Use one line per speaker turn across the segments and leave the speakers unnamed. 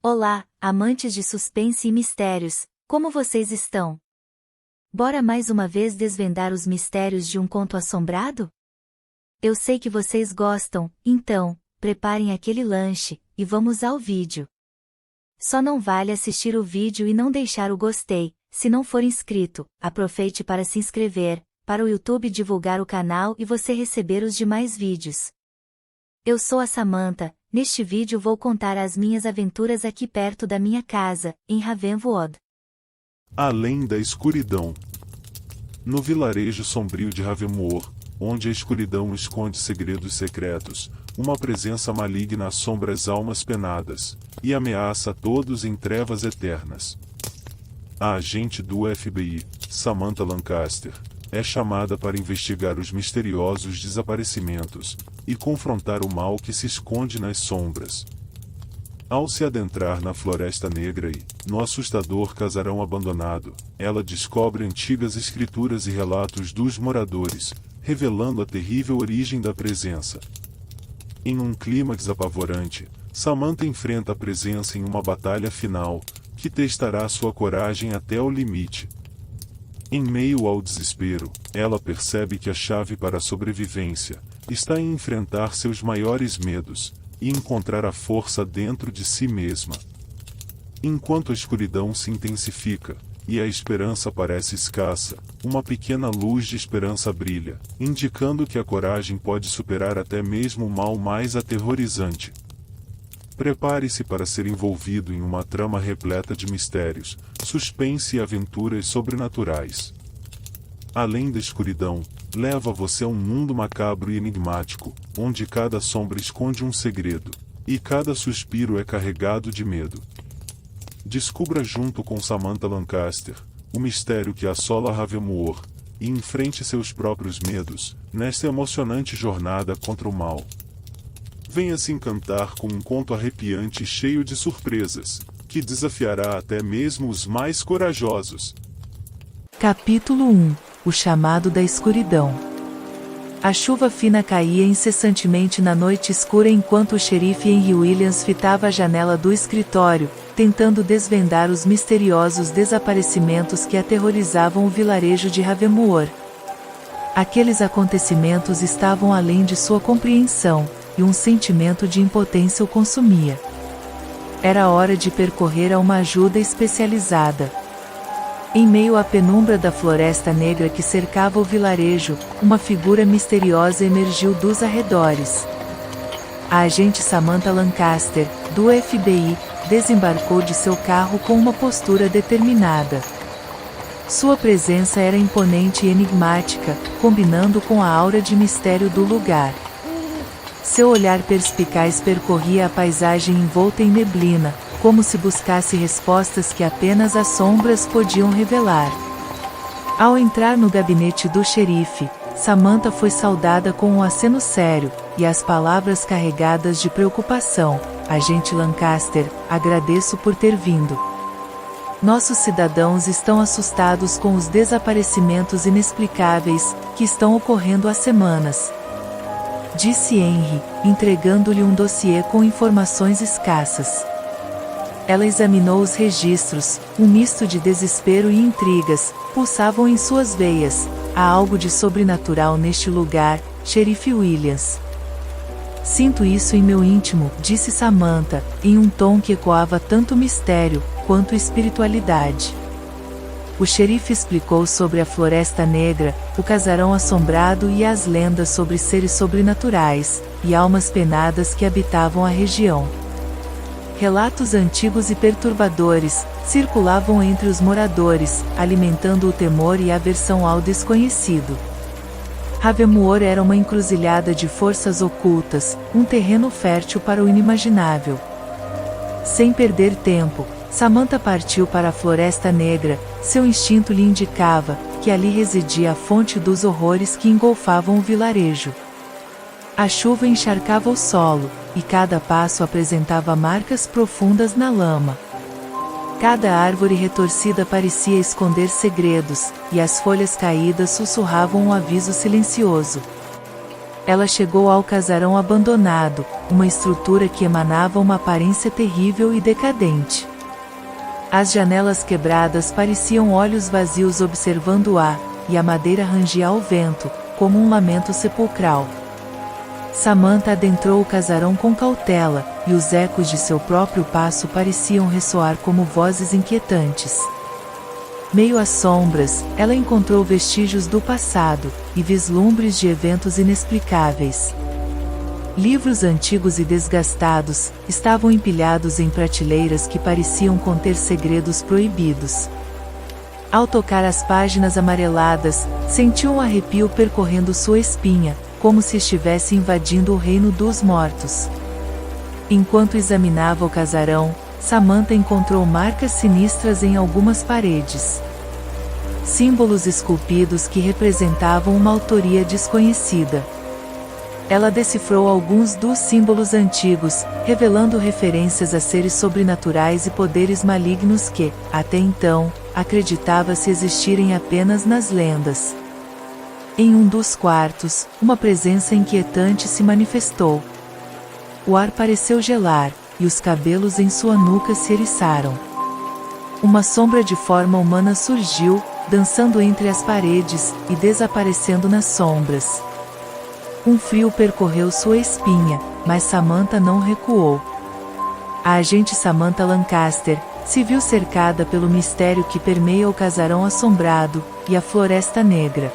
Olá, amantes de suspense e mistérios, como vocês estão? Bora mais uma vez desvendar os mistérios de um conto assombrado? Eu sei que vocês gostam, então, preparem aquele lanche, e vamos ao vídeo. Só não vale assistir o vídeo e não deixar o gostei, se não for inscrito, aproveite para se inscrever, para o YouTube divulgar o canal e você receber os demais vídeos. Eu sou a Samantha. Neste vídeo vou contar as minhas aventuras aqui perto da minha casa, em Ravenwood.
Além da escuridão. No vilarejo sombrio de Ravenwood, onde a escuridão esconde segredos secretos, uma presença maligna assombra as almas penadas, e ameaça a todos em trevas eternas. A agente do FBI, Samantha Lancaster, é chamada para investigar os misteriosos desaparecimentos, e confrontar o mal que se esconde nas sombras. Ao se adentrar na Floresta Negra e, no assustador casarão abandonado, ela descobre antigas escrituras e relatos dos moradores, revelando a terrível origem da presença. Em um clímax apavorante, Samantha enfrenta a presença em uma batalha final, que testará sua coragem até o limite. Em meio ao desespero, ela percebe que a chave para a sobrevivência está em enfrentar seus maiores medos e encontrar a força dentro de si mesma. Enquanto a escuridão se intensifica e a esperança parece escassa, uma pequena luz de esperança brilha, indicando que a coragem pode superar até mesmo o mal mais aterrorizante. Prepare-se para ser envolvido em uma trama repleta de mistérios, suspense e aventuras sobrenaturais. Além da escuridão, leva você a um mundo macabro e enigmático, onde cada sombra esconde um segredo, e cada suspiro é carregado de medo. Descubra junto com Samantha Lancaster, o mistério que assola Ravenwood, e enfrente seus próprios medos, nesta emocionante jornada contra o mal. Venha se encantar com um conto arrepiante e cheio de surpresas, que desafiará até mesmo os mais corajosos.
Capítulo 1 – O chamado da escuridão. A chuva fina caía incessantemente na noite escura enquanto o xerife Henry Williams fitava a janela do escritório, tentando desvendar os misteriosos desaparecimentos que aterrorizavam o vilarejo de Ravenwood. Aqueles acontecimentos estavam além de sua compreensão, e um sentimento de impotência o consumia. Era hora de percorrer a uma ajuda especializada. Em meio à penumbra da Floresta Negra que cercava o vilarejo, uma figura misteriosa emergiu dos arredores. A agente Samantha Lancaster, do FBI, desembarcou de seu carro com uma postura determinada. Sua presença era imponente e enigmática, combinando com a aura de mistério do lugar. Seu olhar perspicaz percorria a paisagem envolta em neblina, como se buscasse respostas que apenas as sombras podiam revelar. Ao entrar no gabinete do xerife, Samantha foi saudada com um aceno sério, e as palavras carregadas de preocupação: "Agente Lancaster, agradeço por ter vindo. Nossos cidadãos estão assustados com os desaparecimentos inexplicáveis, que estão ocorrendo há semanas", disse Henry, entregando-lhe um dossiê com informações escassas. Ela examinou os registros, um misto de desespero e intrigas, pulsavam em suas veias. "Há algo de sobrenatural neste lugar, xerife Williams. Sinto isso em meu íntimo", disse Samantha, em um tom que ecoava tanto mistério, quanto espiritualidade. O xerife explicou sobre a Floresta Negra, o casarão assombrado e as lendas sobre seres sobrenaturais, e almas penadas que habitavam a região. Relatos antigos e perturbadores circulavam entre os moradores, alimentando o temor e a aversão ao desconhecido. Ravenwood era uma encruzilhada de forças ocultas, um terreno fértil para o inimaginável. Sem perder tempo, Samantha partiu para a Floresta Negra. Seu instinto lhe indicava que ali residia a fonte dos horrores que engolfavam o vilarejo. A chuva encharcava o solo, e cada passo apresentava marcas profundas na lama. Cada árvore retorcida parecia esconder segredos, e as folhas caídas sussurravam um aviso silencioso. Ela chegou ao casarão abandonado, uma estrutura que emanava uma aparência terrível e decadente. As janelas quebradas pareciam olhos vazios observando-a, e a madeira rangia ao vento, como um lamento sepulcral. Samantha adentrou o casarão com cautela, e os ecos de seu próprio passo pareciam ressoar como vozes inquietantes. Meio às sombras, ela encontrou vestígios do passado, e vislumbres de eventos inexplicáveis. Livros antigos e desgastados, estavam empilhados em prateleiras que pareciam conter segredos proibidos. Ao tocar as páginas amareladas, sentiu um arrepio percorrendo sua espinha, como se estivesse invadindo o reino dos mortos. Enquanto examinava o casarão, Samantha encontrou marcas sinistras em algumas paredes. Símbolos esculpidos que representavam uma autoria desconhecida. Ela decifrou alguns dos símbolos antigos, revelando referências a seres sobrenaturais e poderes malignos que, até então, acreditava-se existirem apenas nas lendas. Em um dos quartos, uma presença inquietante se manifestou. O ar pareceu gelar, e os cabelos em sua nuca se eriçaram. Uma sombra de forma humana surgiu, dançando entre as paredes, e desaparecendo nas sombras. Um frio percorreu sua espinha, mas Samantha não recuou. A agente Samantha Lancaster se viu cercada pelo mistério que permeia o casarão assombrado, e a Floresta Negra.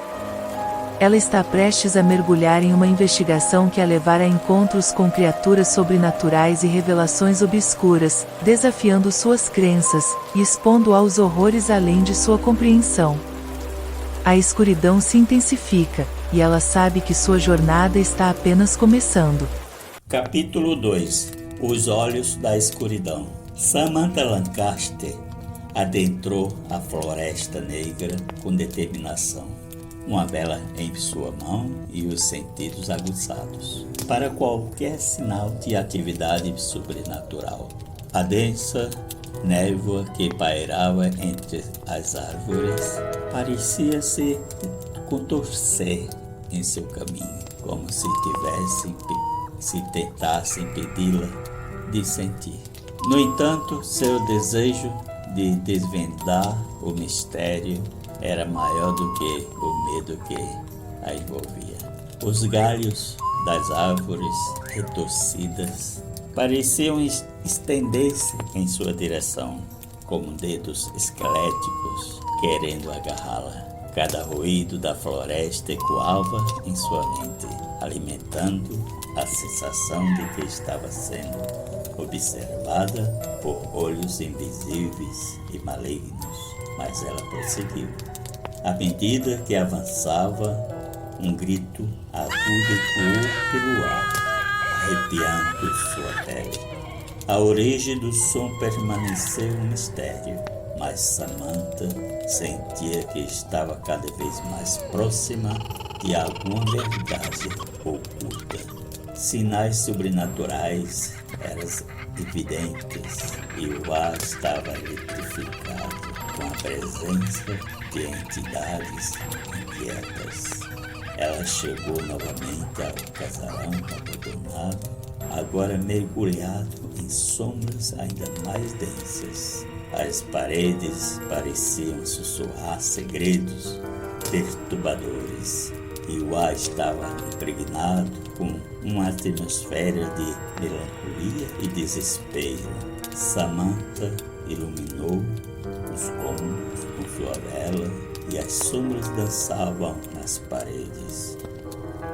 Ela está prestes a mergulhar em uma investigação que a levará a encontros com criaturas sobrenaturais e revelações obscuras, desafiando suas crenças, e expondo aos horrores além de sua compreensão. A escuridão se intensifica, e ela sabe que sua jornada está apenas começando.
Capítulo 2 – Os Olhos da Escuridão. Samantha Lancaster adentrou a Floresta Negra com determinação, uma vela em sua mão e os sentidos aguçados para qualquer sinal de atividade sobrenatural. A densa névoa que pairava entre as árvores parecia se contorcer em seu caminho, como se tentasse impedi-la de sentir. No entanto, seu desejo de desvendar o mistério era maior do que o medo que a envolvia. Os galhos das árvores retorcidas pareciam estender-se em sua direção, como dedos esqueléticos querendo agarrá-la. Cada ruído da floresta ecoava em sua mente, alimentando a sensação de que estava sendo observada por olhos invisíveis e malignos. Mas ela prosseguiu. À medida que avançava, um grito agudo ecoou pelo ar, arrepiando sua pele. A origem do som permaneceu um mistério, mas Samantha sentia que estava cada vez mais próxima de alguma verdade oculta. Sinais sobrenaturais eram evidentes e o ar estava eletrificado com a presença de entidades inquietas. Ela chegou novamente ao casarão abandonado, agora mergulhado em sombras ainda mais densas. As paredes pareciam sussurrar segredos perturbadores e o ar estava impregnado com uma atmosfera de melancolia e desespero. Samantha iluminou os cômodos com sua vela e as sombras dançavam nas paredes,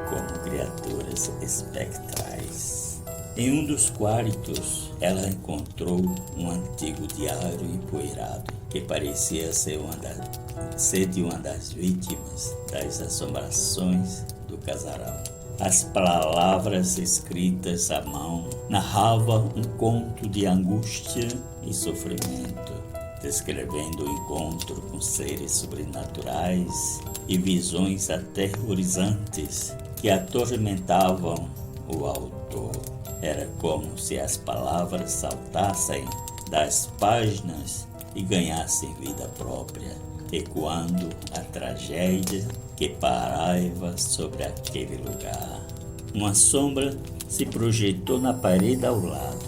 como criaturas espectrais. Em um dos quartos, ela encontrou um antigo diário empoeirado, que parecia ser de uma das vítimas das assombrações do casarão. As palavras escritas à mão narravam um conto de angústia e sofrimento, descrevendo o encontro com seres sobrenaturais e visões aterrorizantes que atormentavam o autor. Era como se as palavras saltassem das páginas e ganhassem vida própria, ecoando a tragédia que pairava sobre aquele lugar. Uma sombra se projetou na parede ao lado,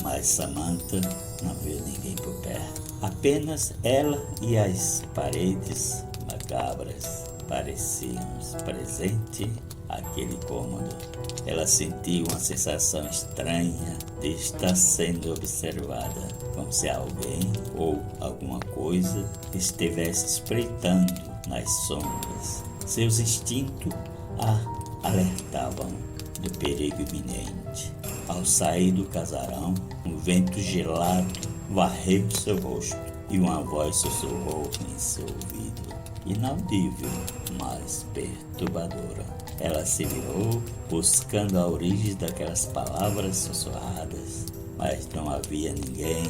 mas Samantha não viu ninguém por perto. Apenas ela e as paredes macabras pareciam presentes naquele cômodo. Ela sentiu uma sensação estranha de estar sendo observada, como se alguém ou alguma coisa estivesse espreitando nas sombras. Seus instintos a alertavam do perigo iminente. Ao sair do casarão, um vento gelado varreu seu rosto e uma voz sussurrou em seu ouvido, inaudível, mas perturbadora. Ela se virou, buscando a origem daquelas palavras sussurradas, mas não havia ninguém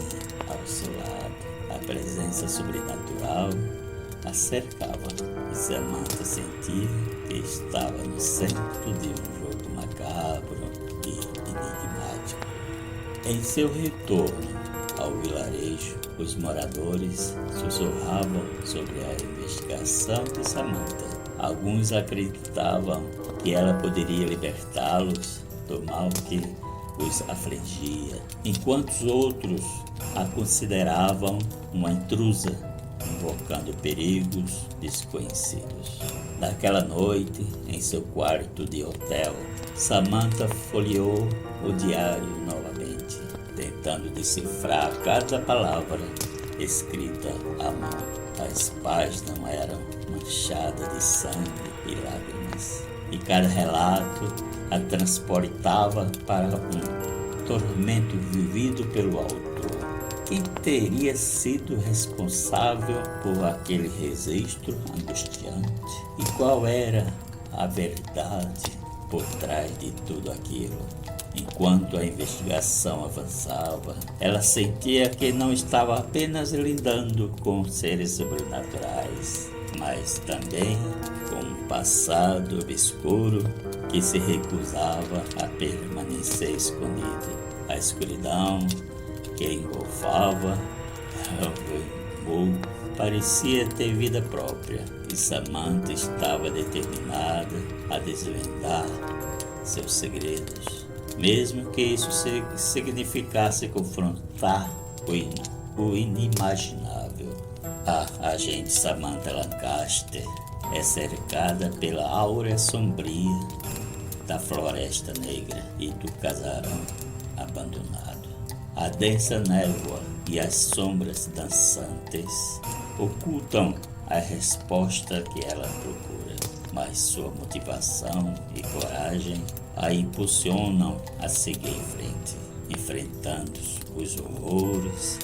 ao seu lado. A presença sobrenatural a cercava e Samantha sentia que estava no centro de um jogo macabro e enigmático. Em seu retorno ao vilarejo, os moradores sussurravam sobre a investigação de Samantha. Alguns acreditavam que ela poderia libertá-los do mal que os afligia, enquanto os outros a consideravam uma intrusa, invocando perigos desconhecidos. Naquela noite, em seu quarto de hotel, Samantha folheou o diário novamente, tentando decifrar cada palavra escrita à mão. As páginas eram manchadas de sangue e lágrimas, e cada relato a transportava para um tormento vivido pelo autor. Quem teria sido responsável por aquele registro angustiante? E qual era a verdade por trás de tudo aquilo? Enquanto a investigação avançava, ela sentia que não estava apenas lidando com seres sobrenaturais, mas também com um passado obscuro que se recusava a permanecer escondido. A escuridão que engolfava parecia ter vida própria, e Samantha estava determinada a desvendar seus segredos, mesmo que isso significasse confrontar o inimaginável. A agente Samantha Lancaster é cercada pela aura sombria da Floresta Negra e do casarão abandonado. A densa névoa e as sombras dançantes ocultam a resposta que ela procura, mas sua motivação e coragem a impulsionam a seguir em frente, enfrentando os horrores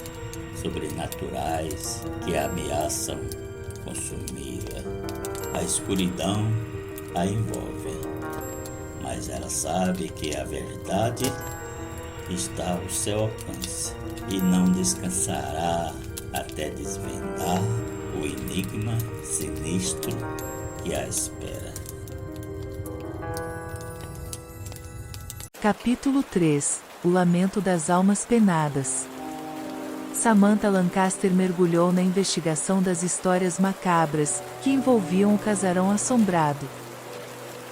sobrenaturais que ameaçam consumi-la. A escuridão a envolve, mas ela sabe que a verdade está ao seu alcance e não descansará até desvendar o enigma sinistro que a espera.
Capítulo 3 – O Lamento das Almas Penadas. Samantha Lancaster mergulhou na investigação das histórias macabras que envolviam o casarão assombrado.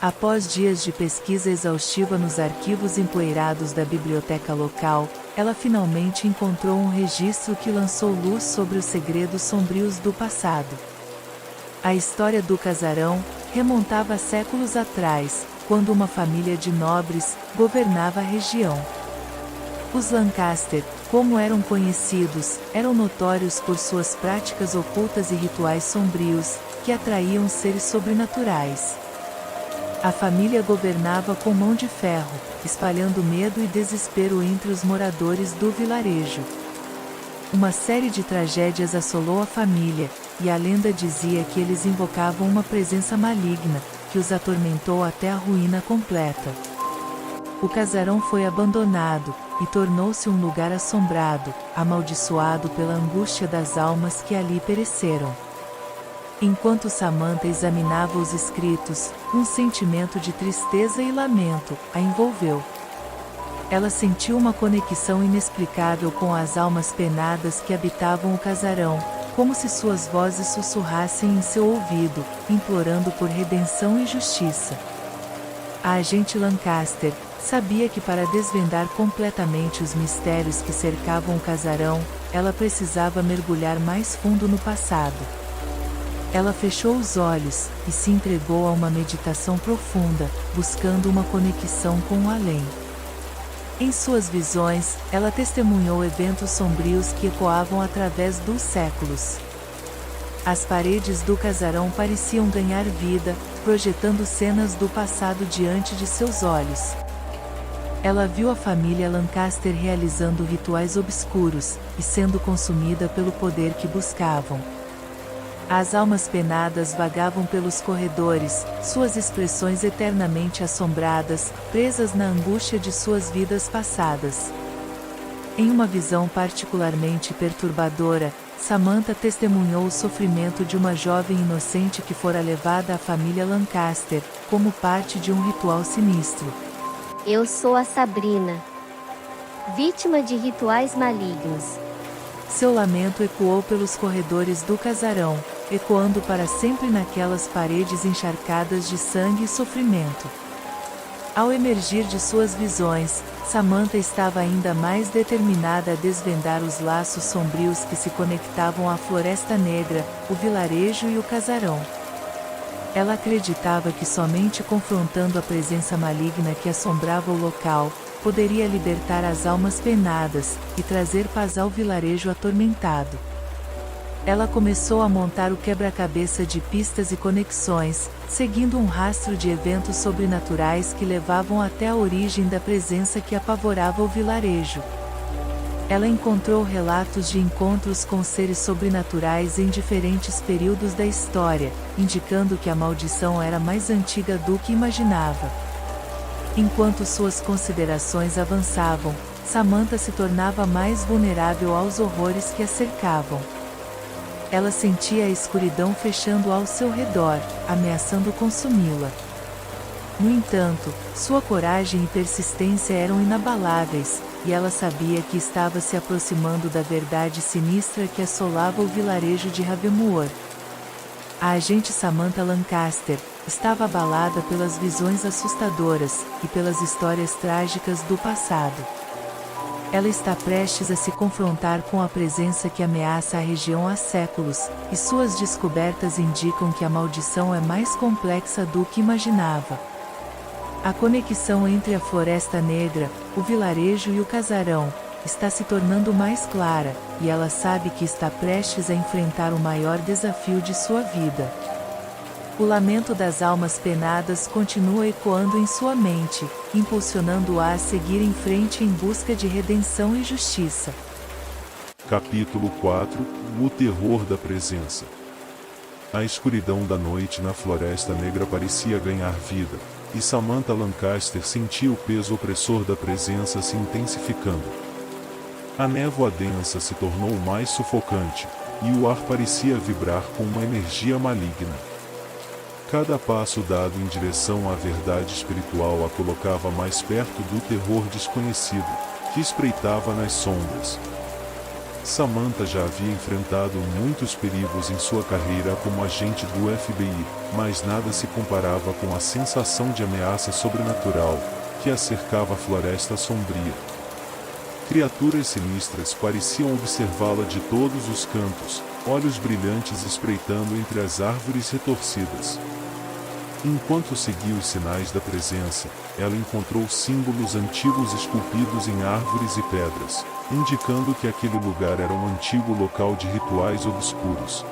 Após dias de pesquisa exaustiva nos arquivos empoeirados da biblioteca local, ela finalmente encontrou um registro que lançou luz sobre os segredos sombrios do passado. A história do casarão remontava séculos atrás, quando uma família de nobres governava a região. Os Lancaster, como eram conhecidos, eram notórios por suas práticas ocultas e rituais sombrios, que atraíam seres sobrenaturais. A família governava com mão de ferro, espalhando medo e desespero entre os moradores do vilarejo. Uma série de tragédias assolou a família, e a lenda dizia que eles invocavam uma presença maligna, que os atormentou até a ruína completa. O casarão foi abandonado, e tornou-se um lugar assombrado, amaldiçoado pela angústia das almas que ali pereceram. Enquanto Samantha examinava os escritos, um sentimento de tristeza e lamento a envolveu. Ela sentiu uma conexão inexplicável com as almas penadas que habitavam o casarão, como se suas vozes sussurrassem em seu ouvido, implorando por redenção e justiça. A agente Lancaster sabia que para desvendar completamente os mistérios que cercavam o casarão, ela precisava mergulhar mais fundo no passado. Ela fechou os olhos e se entregou a uma meditação profunda, buscando uma conexão com o além. Em suas visões, ela testemunhou eventos sombrios que ecoavam através dos séculos. As paredes do casarão pareciam ganhar vida, projetando cenas do passado diante de seus olhos. Ela viu a família Lancaster realizando rituais obscuros, e sendo consumida pelo poder que buscavam. As almas penadas vagavam pelos corredores, suas expressões eternamente assombradas, presas na angústia de suas vidas passadas. Em uma visão particularmente perturbadora, Samantha testemunhou o sofrimento de uma jovem inocente que fora levada à família Lancaster, como parte de um ritual sinistro.
Eu sou a Sabrina, vítima de rituais malignos.
Seu lamento ecoou pelos corredores do casarão, ecoando para sempre naquelas paredes encharcadas de sangue e sofrimento. Ao emergir de suas visões, Samantha estava ainda mais determinada a desvendar os laços sombrios que se conectavam à Floresta Negra, o vilarejo e o casarão. Ela acreditava que somente confrontando a presença maligna que assombrava o local, poderia libertar as almas penadas, e trazer paz ao vilarejo atormentado. Ela começou a montar o quebra-cabeça de pistas e conexões, seguindo um rastro de eventos sobrenaturais que levavam até a origem da presença que apavorava o vilarejo. Ela encontrou relatos de encontros com seres sobrenaturais em diferentes períodos da história, indicando que a maldição era mais antiga do que imaginava. Enquanto suas considerações avançavam, Samantha se tornava mais vulnerável aos horrores que a cercavam. Ela sentia a escuridão fechando ao seu redor, ameaçando consumi-la. No entanto, sua coragem e persistência eram inabaláveis, e ela sabia que estava se aproximando da verdade sinistra que assolava o vilarejo de Ravenmoor. A agente Samantha Lancaster estava abalada pelas visões assustadoras e pelas histórias trágicas do passado. Ela está prestes a se confrontar com a presença que ameaça a região há séculos, e suas descobertas indicam que a maldição é mais complexa do que imaginava. A conexão entre a Floresta Negra, o vilarejo e o casarão está se tornando mais clara, e ela sabe que está prestes a enfrentar o maior desafio de sua vida. O lamento das almas penadas continua ecoando em sua mente, impulsionando-a a seguir em frente em busca de redenção e justiça.
Capítulo 4 O terror da presença. A escuridão da noite na Floresta Negra parecia ganhar vida, e Samantha Lancaster sentia o peso opressor da presença se intensificando. A névoa densa se tornou mais sufocante, e o ar parecia vibrar com uma energia maligna. Cada passo dado em direção à verdade espiritual a colocava mais perto do terror desconhecido, que espreitava nas sombras. Samantha já havia enfrentado muitos perigos em sua carreira como agente do FBI, mas nada se comparava com a sensação de ameaça sobrenatural que a cercava a Floresta Sombria. Criaturas sinistras pareciam observá-la de todos os cantos, olhos brilhantes espreitando entre as árvores retorcidas. Enquanto seguia os sinais da presença, ela encontrou símbolos antigos esculpidos em árvores e pedras, indicando que aquele lugar era um antigo local de rituais obscuros.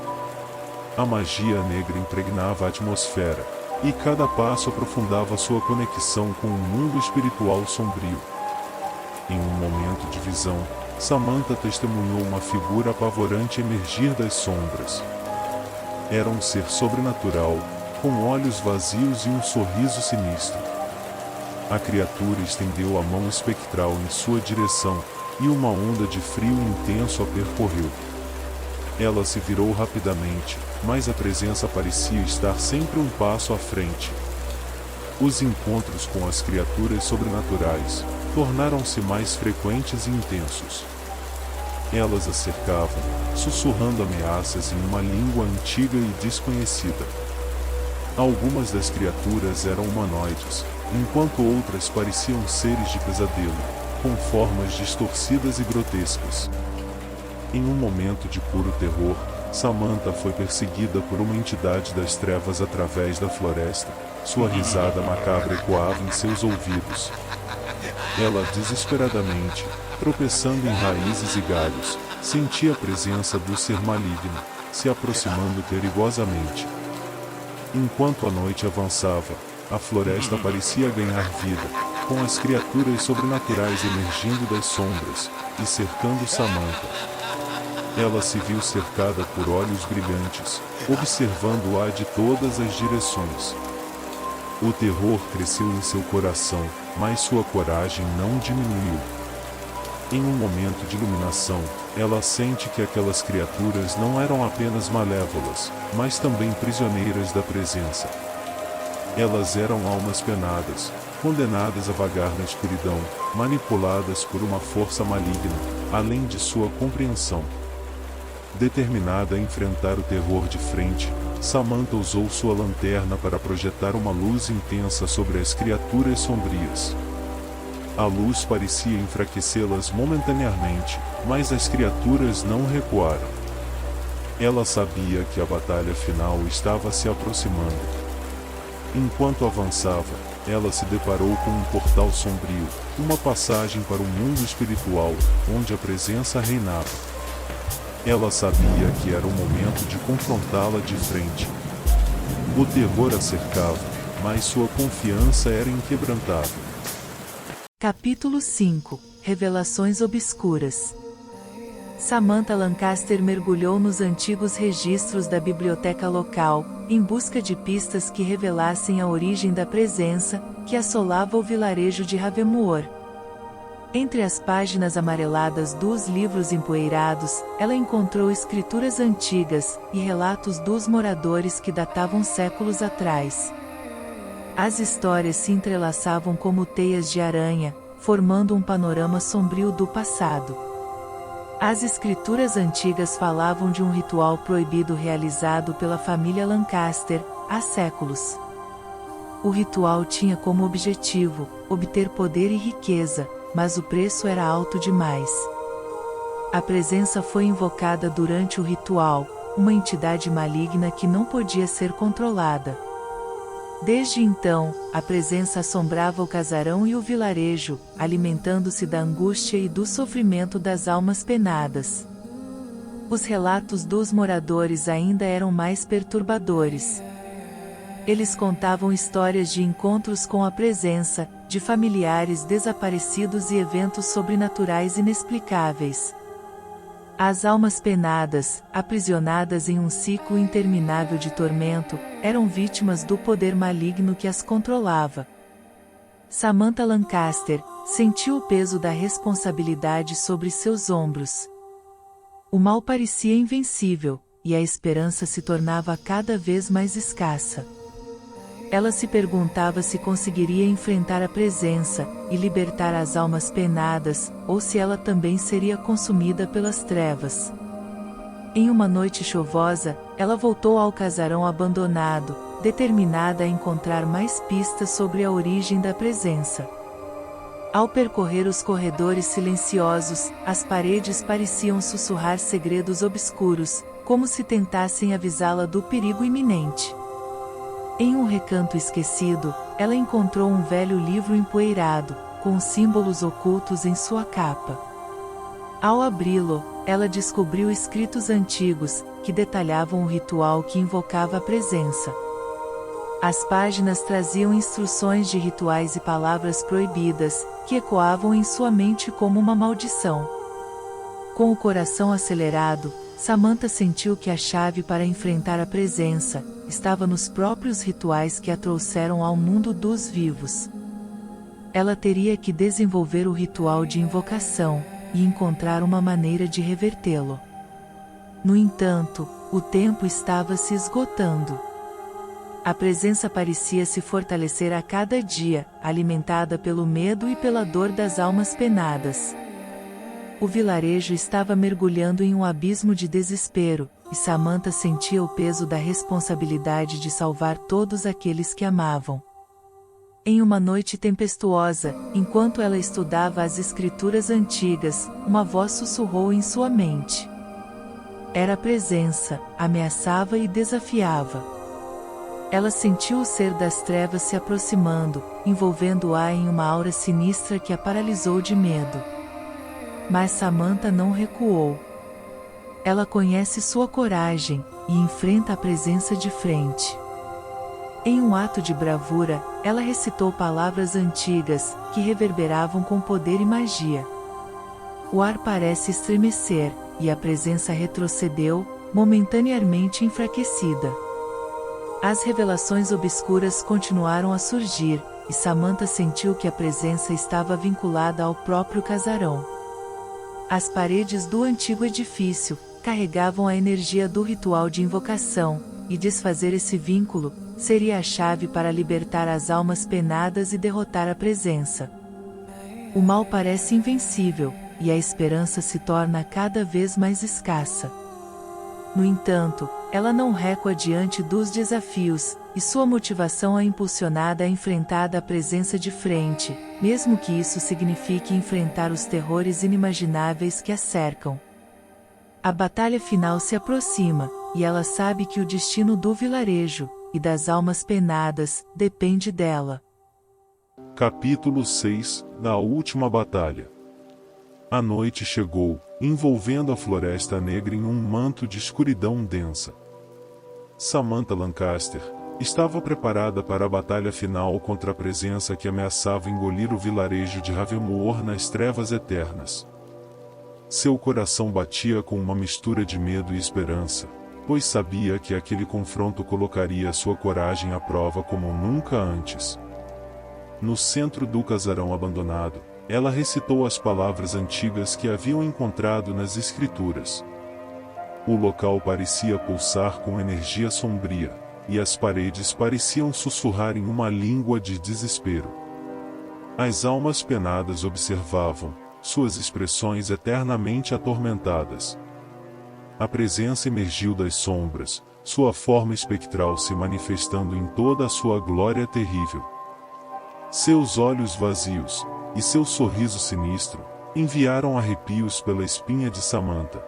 A magia negra impregnava a atmosfera, e cada passo aprofundava sua conexão com o mundo espiritual sombrio. Em um momento de visão, Samantha testemunhou uma figura apavorante emergir das sombras. Era um ser sobrenatural, com olhos vazios e um sorriso sinistro. A criatura estendeu a mão espectral em sua direção, e uma onda de frio intenso a percorreu. Ela se virou rapidamente, mas a presença parecia estar sempre um passo à frente. Os encontros com as criaturas sobrenaturais tornaram-se mais frequentes e intensos. Elas a cercavam, sussurrando ameaças em uma língua antiga e desconhecida. Algumas das criaturas eram humanoides, enquanto outras pareciam seres de pesadelo, com formas distorcidas e grotescas. Em um momento de puro terror, Samantha foi perseguida por uma entidade das trevas através da floresta. Sua risada macabra ecoava em seus ouvidos. Ela desesperadamente, tropeçando em raízes e galhos, sentia a presença do ser maligno, se aproximando perigosamente. Enquanto a noite avançava, a floresta parecia ganhar vida, com as criaturas sobrenaturais emergindo das sombras e cercando Samantha. Ela se viu cercada por olhos brilhantes, observando-a de todas as direções. O terror cresceu em seu coração, mas sua coragem não diminuiu. Em um momento de iluminação, ela sente que aquelas criaturas não eram apenas malévolas, mas também prisioneiras da presença. Elas eram almas penadas, condenadas a vagar na escuridão, manipuladas por uma força maligna, além de sua compreensão. Determinada a enfrentar o terror de frente, Samantha usou sua lanterna para projetar uma luz intensa sobre as criaturas sombrias. A luz parecia enfraquecê-las momentaneamente, mas as criaturas não recuaram. Ela sabia que a batalha final estava se aproximando. Enquanto avançava, ela se deparou com um portal sombrio, uma passagem para o mundo espiritual, onde a presença reinava. Ela sabia que era o momento de confrontá-la de frente. O terror a cercava, mas sua confiança era inquebrantável.
Capítulo 5 – Revelações obscuras. Samantha Lancaster mergulhou nos antigos registros da biblioteca local, em busca de pistas que revelassem a origem da presença, que assolava o vilarejo de Ravenmoor. Entre as páginas amareladas dos livros empoeirados, ela encontrou escrituras antigas, e relatos dos moradores que datavam séculos atrás. As histórias se entrelaçavam como teias de aranha, formando um panorama sombrio do passado. As escrituras antigas falavam de um ritual proibido realizado pela família Lancaster, há séculos. O ritual tinha como objetivo, obter poder e riqueza, mas o preço era alto demais. A presença foi invocada durante o ritual, uma entidade maligna que não podia ser controlada. Desde então, a presença assombrava o casarão e o vilarejo, alimentando-se da angústia e do sofrimento das almas penadas. Os relatos dos moradores ainda eram mais perturbadores. Eles contavam histórias de encontros com a presença, de familiares desaparecidos e eventos sobrenaturais inexplicáveis. As almas penadas, aprisionadas em um ciclo interminável de tormento, eram vítimas do poder maligno que as controlava. Samantha Lancaster sentiu o peso da responsabilidade sobre seus ombros. O mal parecia invencível, e a esperança se tornava cada vez mais escassa. Ela se perguntava se conseguiria enfrentar a presença e libertar as almas penadas, ou se ela também seria consumida pelas trevas. Em uma noite chuvosa, ela voltou ao casarão abandonado, determinada a encontrar mais pistas sobre a origem da presença. Ao percorrer os corredores silenciosos, as paredes pareciam sussurrar segredos obscuros, como se tentassem avisá-la do perigo iminente. Em um recanto esquecido, ela encontrou um velho livro empoeirado, com símbolos ocultos em sua capa. Ao abri-lo, ela descobriu escritos antigos, que detalhavam o ritual que invocava a presença. As páginas traziam instruções de rituais e palavras proibidas, que ecoavam em sua mente como uma maldição. Com o coração acelerado, Samantha sentiu que a chave para enfrentar a presença estava nos próprios rituais que a trouxeram ao mundo dos vivos. Ela teria que desenvolver o ritual de invocação e encontrar uma maneira de revertê-lo. No entanto, o tempo estava se esgotando. A presença parecia se fortalecer a cada dia, alimentada pelo medo e pela dor das almas penadas. O vilarejo estava mergulhando em um abismo de desespero, e Samantha sentia o peso da responsabilidade de salvar todos aqueles que amavam. Em uma noite tempestuosa, enquanto ela estudava as escrituras antigas, uma voz sussurrou em sua mente. Era a presença, ameaçava e desafiava. Ela sentiu o ser das trevas se aproximando, envolvendo-a em uma aura sinistra que a paralisou de medo. Mas Samantha não recuou. Ela conhece sua coragem, e enfrenta a presença de frente. Em um ato de bravura, ela recitou palavras antigas, que reverberavam com poder e magia. O ar parece estremecer, e a presença retrocedeu, momentaneamente enfraquecida. As revelações obscuras continuaram a surgir, e Samantha sentiu que a presença estava vinculada ao próprio casarão. As paredes do antigo edifício carregavam a energia do ritual de invocação, e desfazer esse vínculo seria a chave para libertar as almas penadas e derrotar a presença. O mal parece invencível, e a esperança se torna cada vez mais escassa. No entanto, ela não recua diante dos desafios, e sua motivação é impulsionada a enfrentar a presença de frente, mesmo que isso signifique enfrentar os terrores inimagináveis que a cercam. A batalha final se aproxima, e ela sabe que o destino do vilarejo, e das almas penadas, depende dela.
Capítulo 6 Da Última Batalha. A noite chegou, envolvendo a Floresta Negra em um manto de escuridão densa. Samantha Lancaster estava preparada para a batalha final contra a presença que ameaçava engolir o vilarejo de Ravenmoor nas trevas eternas. Seu coração batia com uma mistura de medo e esperança, pois sabia que aquele confronto colocaria sua coragem à prova como nunca antes. No centro do casarão abandonado, ela recitou as palavras antigas que haviam encontrado nas escrituras. O local parecia pulsar com energia sombria, e as paredes pareciam sussurrar em uma língua de desespero. As almas penadas observavam, suas expressões eternamente atormentadas. A presença emergiu das sombras, sua forma espectral se manifestando em toda a sua glória terrível. Seus olhos vazios, e seu sorriso sinistro, enviaram arrepios pela espinha de Samantha.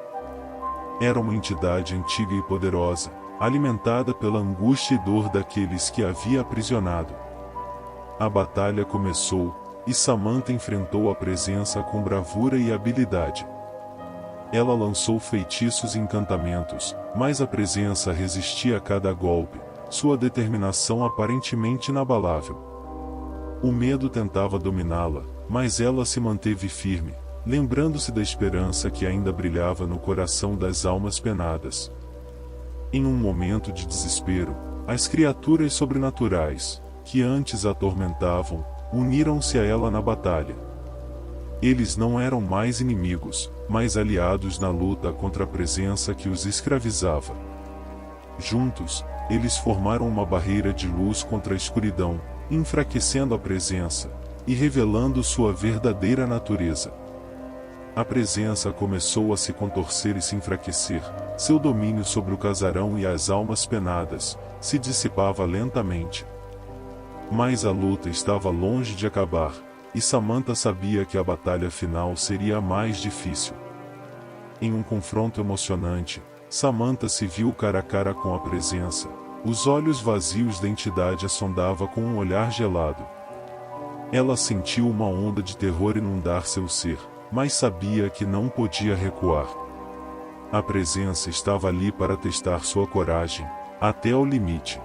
Era uma entidade antiga e poderosa, alimentada pela angústia e dor daqueles que havia aprisionado. A batalha começou, e Samantha enfrentou a presença com bravura e habilidade. Ela lançou feitiços e encantamentos, mas a presença resistia a cada golpe, sua determinação aparentemente inabalável. O medo tentava dominá-la, mas ela se manteve firme, lembrando-se da esperança que ainda brilhava no coração das almas penadas. Em um momento de desespero, as criaturas sobrenaturais, que antes a atormentavam, uniram-se a ela na batalha. Eles não eram mais inimigos, mas aliados na luta contra a presença que os escravizava. Juntos, eles formaram uma barreira de luz contra a escuridão, enfraquecendo a presença, e revelando sua verdadeira natureza. A presença começou a se contorcer e se enfraquecer, seu domínio sobre o casarão e as almas penadas se dissipava lentamente. Mas a luta estava longe de acabar, e Samantha sabia que a batalha final seria a mais difícil. Em um confronto emocionante, Samantha se viu cara a cara com a presença. Os olhos vazios da entidade a sondava com um olhar gelado. Ela sentiu uma onda de terror inundar seu ser, mas sabia que não podia recuar. A presença estava ali para testar sua coragem, até ao limite.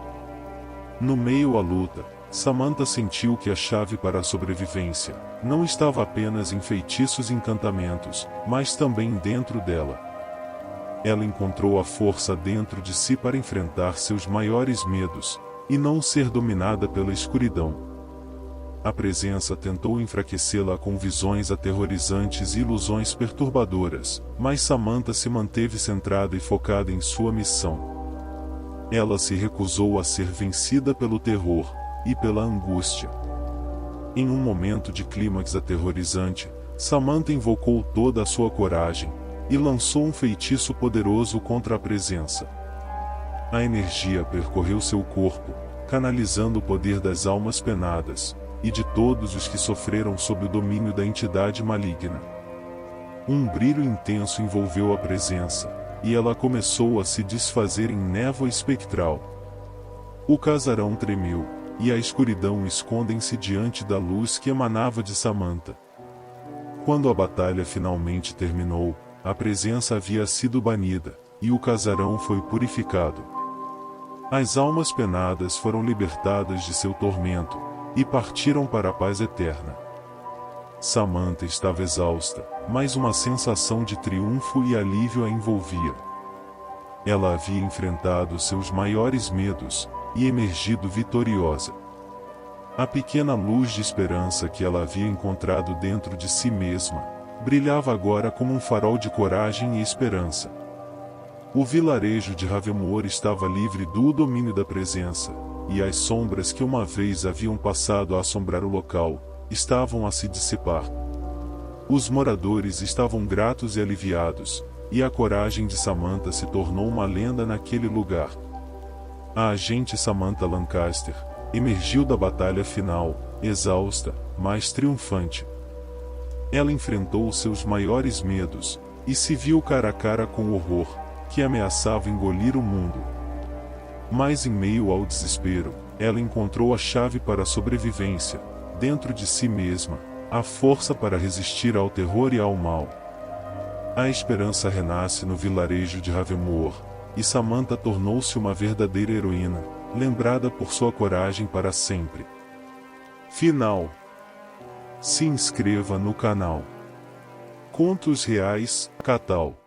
No meio à luta, Samantha sentiu que a chave para a sobrevivência não estava apenas em feitiços e encantamentos, mas também dentro dela. Ela encontrou a força dentro de si para enfrentar seus maiores medos, e não ser dominada pela escuridão. A presença tentou enfraquecê-la com visões aterrorizantes e ilusões perturbadoras, mas Samantha se manteve centrada e focada em sua missão. Ela se recusou a ser vencida pelo terror e pela angústia. Em um momento de clímax aterrorizante, Samantha invocou toda a sua coragem e lançou um feitiço poderoso contra a presença. A energia percorreu seu corpo, canalizando o poder das almas penadas, e de todos os que sofreram sob o domínio da entidade maligna. Um brilho intenso envolveu a presença, e ela começou a se desfazer em névoa espectral. O casarão tremeu, e a escuridão escondem-se diante da luz que emanava de Samantha. Quando a batalha finalmente terminou, a presença havia sido banida, e o casarão foi purificado. As almas penadas foram libertadas de seu tormento, e partiram para a paz eterna. Samantha estava exausta, mas uma sensação de triunfo e alívio a envolvia. Ela havia enfrentado seus maiores medos, e emergido vitoriosa. A pequena luz de esperança que ela havia encontrado dentro de si mesma, brilhava agora como um farol de coragem e esperança. O vilarejo de Ravenmoor estava livre do domínio da presença, e as sombras que uma vez haviam passado a assombrar o local, estavam a se dissipar. Os moradores estavam gratos e aliviados, e a coragem de Samantha se tornou uma lenda naquele lugar. A agente Samantha Lancaster emergiu da batalha final, exausta, mas triunfante. Ela enfrentou seus maiores medos, e se viu cara a cara com o horror, que ameaçava engolir o mundo. Mas em meio ao desespero, ela encontrou a chave para a sobrevivência, dentro de si mesma, a força para resistir ao terror e ao mal. A esperança renasce no vilarejo de Ravenmoor, e Samantha tornou-se uma verdadeira heroína, lembrada por sua coragem para sempre. Final. Se inscreva no canal. Contos Reais, Catal.